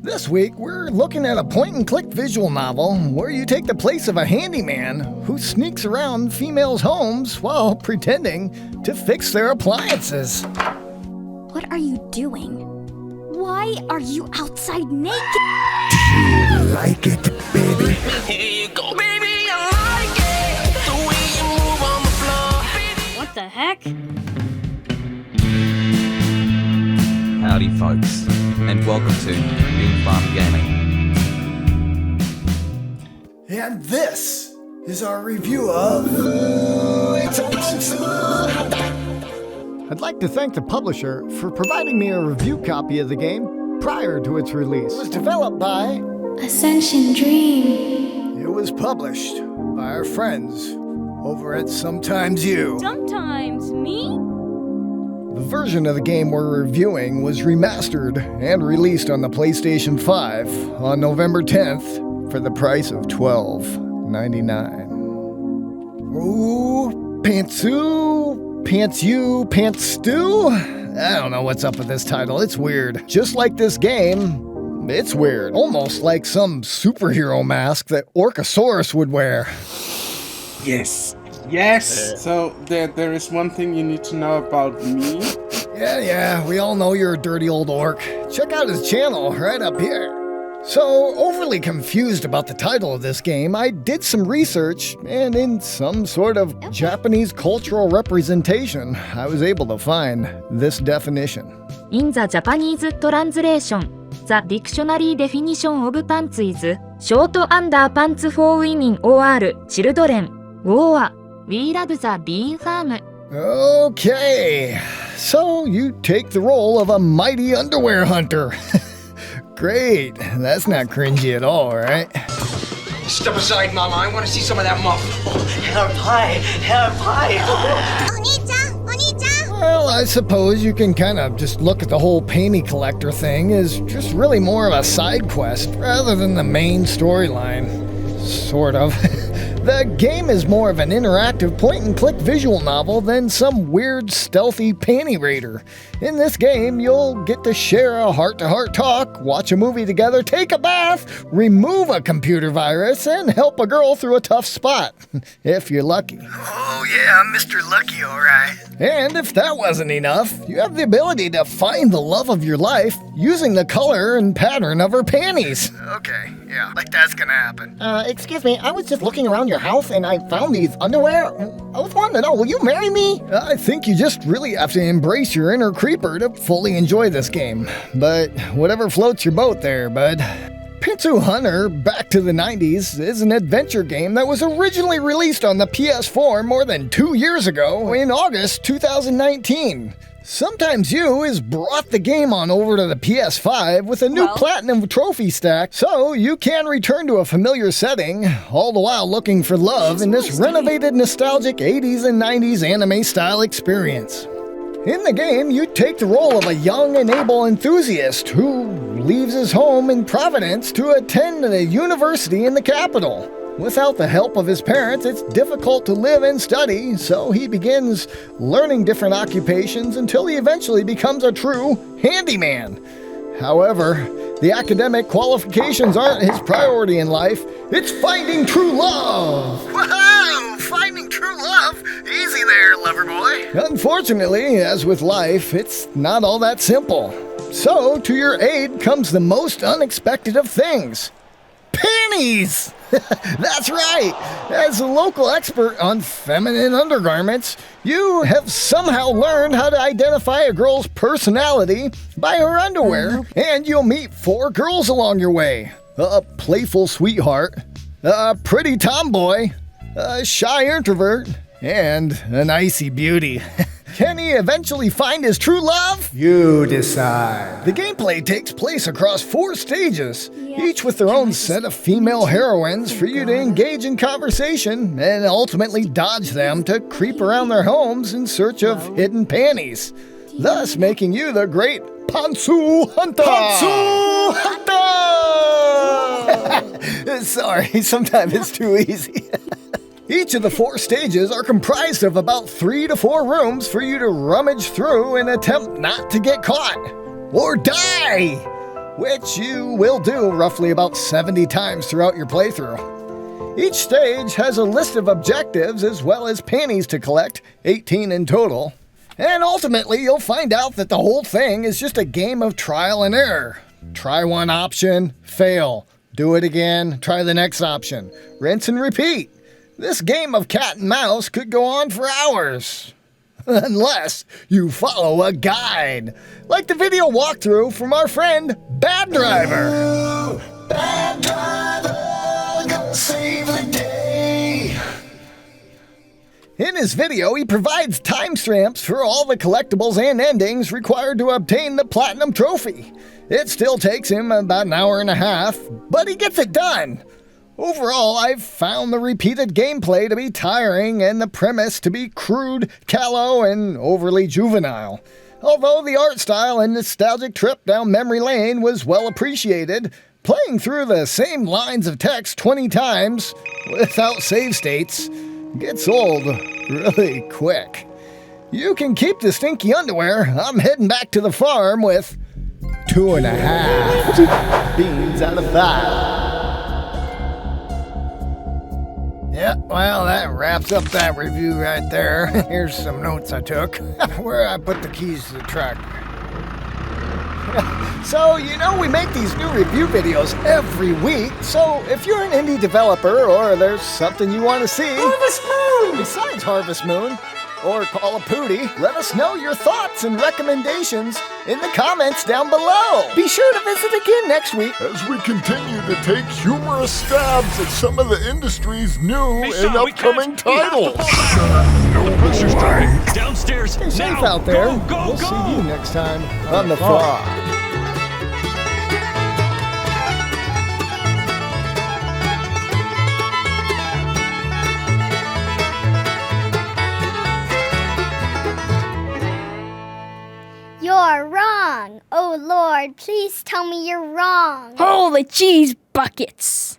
This week, we're looking at a point-and-click visual novel where you take the place of a handyman who sneaks around females' homes while pretending to fix their appliances. What are you doing? Why are you outside naked? Do you like it, baby? Here you go, baby, I like it. The way you move on the floor, baby. What the heck? Howdy folks, and welcome to Big Farm Gaming. And this is our review of... I'd like to thank the publisher for providing me a review copy of the game prior to its release. It was developed by... Ascension Dream. It was published by our friends over at Sometimes You. Sometimes me? The version of the game we're reviewing was remastered and released on the PlayStation 5 on November 10th for the price of $12.99. Ooh, Pantsu, Pantsu. I don't know what's up with this title. It's weird. Just like this game, it's weird. Almost like some superhero mask that Orcosaurus would wear. Yes. So there is one thing you need to know about me. Yeah, we all know you're a dirty old orc. Check out his channel right up here. So, overly confused about the title of this game, I did some research, and in some sort of Japanese cultural representation, I was able to find this definition. In the Japanese translation, the dictionary definition of pants is short underpants for women or children, or we love the bee farm. Okay, so you take the role of a mighty underwear hunter. Great, that's not cringy at all, right? Step aside, Mama. I want to see some of that muff. Have pie. Well, I suppose you can kind of just look at the whole panty collector thing as just really more of a side quest rather than the main storyline. Sort of. The game is more of an interactive point-and-click visual novel than some weird, stealthy panty raider. In this game, you'll get to share a heart-to-heart talk, watch a movie together, take a bath, remove a computer virus, and help a girl through a tough spot, if you're lucky. Oh yeah, I'm Mr. Lucky, alright. And if that wasn't enough, you have the ability to find the love of your life using the color and pattern of her panties. Okay, yeah, like that's gonna happen. Excuse me, I was just looking around your house and I found these underwear. I was wanting to know, will you marry me? I think you just really have to embrace your inner creeper to fully enjoy this game. But whatever floats your boat there, bud. Pantsu Hunter Back to the 90s is an adventure game that was originally released on the PS4 more than 2 years ago in August 2019. Sometimes You has brought the game on over to the PS5 with a new platinum trophy stack, so you can return to a familiar setting, all the while looking for love in this renovated nostalgic 80s and 90s anime-style experience. In the game, you take the role of a young and able enthusiast who leaves his home in Providence to attend a university in the capital. Without the help of his parents, it's difficult to live and study, so he begins learning different occupations until he eventually becomes a true handyman. However, the academic qualifications aren't his priority in life. It's finding true love! Whoa! Finding true love? Easy there, lover boy. Unfortunately, as with life, it's not all that simple. So, to your aid comes the most unexpected of things. Panties! That's right! As a local expert on feminine undergarments, you have somehow learned how to identify a girl's personality by her underwear, and you'll meet 4 girls along your way. A playful sweetheart, a pretty tomboy, a shy introvert, and an icy beauty. Can he eventually find his true love? You decide. The gameplay takes place across 4 stages, each with their own set of female heroines for you to engage in conversation and ultimately dodge them to creep around their homes in search of hidden panties, thus making you the great Pantsu Hunter! Pantsu Hunter! Sorry, sometimes it's too easy. Each of the 4 stages are comprised of about 3 to 4 rooms for you to rummage through and attempt not to get caught. Or die! which you will do roughly about 70 times throughout your playthrough. Each stage has a list of objectives as well as panties to collect, 18 in total. And ultimately, you'll find out that the whole thing is just a game of trial and error. Try one option, fail. Do it again, try the next option. Rinse and repeat. This game of cat and mouse could go on for hours. Unless you follow a guide. Like the video walkthrough from our friend, Bad Driver. Bad Driver, gonna save the day. In his video, he provides timestamps for all the collectibles and endings required to obtain the Platinum Trophy. It still takes him about an hour and a half, but he gets it done. Overall, I've found the repeated gameplay to be tiring and the premise to be crude, callow, and overly juvenile. Although the art style and nostalgic trip down memory lane was well appreciated, playing through the same lines of text 20 times without save states gets old really quick. You can keep the stinky underwear. I'm heading back to the farm with 2.5 beans out of 5. Yeah, well, that wraps up that review right there. Here's some notes I took. Where I put the keys to the tractor. So, we make these new review videos every week, so if you're an indie developer or there's something you want to see Harvest Moon! Besides Harvest Moon, or Call of Pooty, let us know your thoughts and recommendations in the comments down below. Be sure to visit again next week as we continue to take humorous stabs at some of the industry's new and upcoming titles. Downstairs. Stay safe out there. We'll see you next time on The Frog. You're wrong. Oh Lord, please tell me you're wrong. Holy cheese buckets!